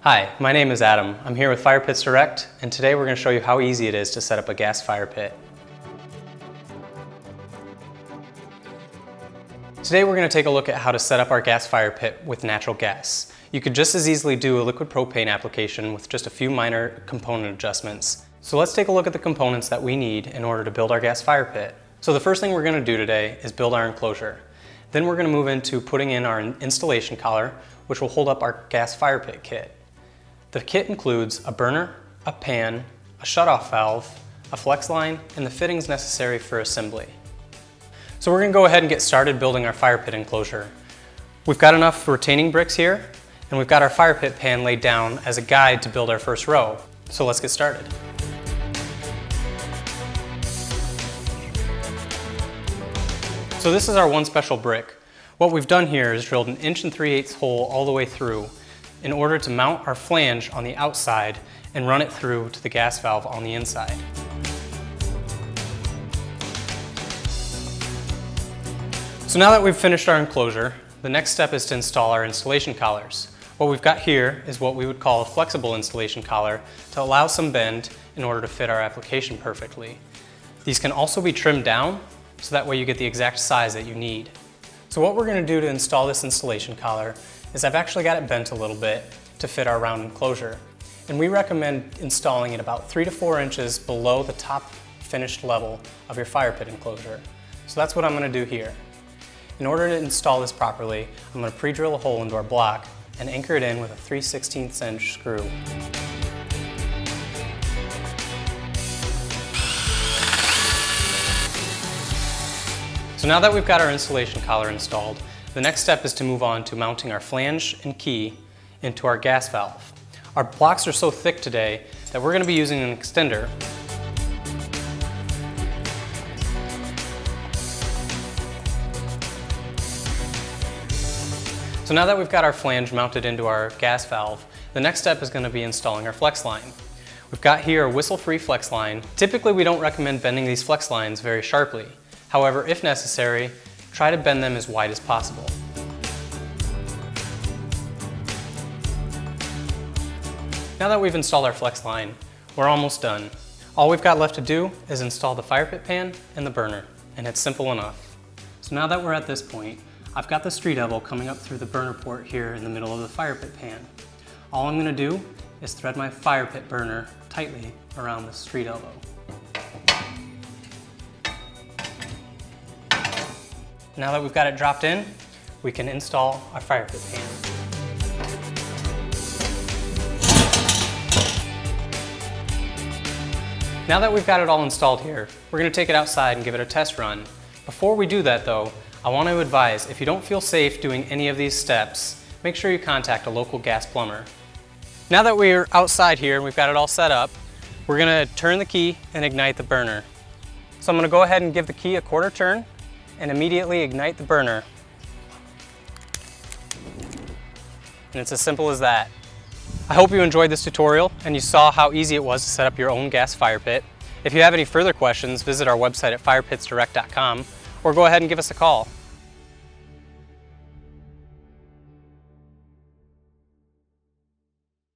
Hi, my name is Adam. I'm here with Fire Pits Direct, and today we're going to show you how easy it is to set up a gas fire pit. Today we're going to take a look at how to set up our gas fire pit with natural gas. You could just as easily do a liquid propane application with just a few minor component adjustments. So let's take a look at the components that we need in order to build our gas fire pit. So the first thing we're going to do today is build our enclosure. Then we're going to move into putting in our installation collar, which will hold up our gas fire pit kit. The kit includes a burner, a pan, a shutoff valve, a flex line, and the fittings necessary for assembly. So we're going to go ahead and get started building our fire pit enclosure. We've got enough retaining bricks here, and we've got our fire pit pan laid down as a guide to build our first row. So let's get started. So this is our one special brick. What we've done here is drilled an 1 3/8" hole all the way through in order to mount our flange on the outside and run it through to the gas valve on the inside. So now that we've finished our enclosure, the next step is to install our installation collars. What we've got here is what we would call a flexible installation collar to allow some bend in order to fit our application perfectly. These can also be trimmed down so that way you get the exact size that you need. So what we're going to do to install this installation collar is I've actually got it bent a little bit to fit our round enclosure. And we recommend installing it about 3 to 4 inches below the top finished level of your fire pit enclosure. So that's what I'm going to do here. In order to install this properly, I'm going to pre-drill a hole into our block and anchor it in with a 3/16 inch screw. So now that we've got our installation collar installed, the next step is to move on to mounting our flange and key into our gas valve. Our blocks are so thick today that we're going to be using an extender. So now that we've got our flange mounted into our gas valve, the next step is going to be installing our flex line. We've got here a whistle-free flex line. Typically we don't recommend bending these flex lines very sharply. However, if necessary, try to bend them as wide as possible. Now that we've installed our flex line, we're almost done. All we've got left to do is install the fire pit pan and the burner, and it's simple enough. So now that we're at this point, I've got the street elbow coming up through the burner port here in the middle of the fire pit pan. All I'm going to do is thread my fire pit burner tightly around the street elbow. Now that we've got it dropped in, we can install our fire pit pan. Now that we've got it all installed here, we're going to take it outside and give it a test run. Before we do that though, I want to advise, if you don't feel safe doing any of these steps, make sure you contact a local gas plumber. Now that we're outside here and we've got it all set up, we're going to turn the key and ignite the burner. So I'm going to go ahead and give the key a 1/4 turn and immediately ignite the burner. And it's as simple as that. I hope you enjoyed this tutorial and you saw how easy it was to set up your own gas fire pit. If you have any further questions, visit our website at firepitsdirect.com or go ahead and give us a call.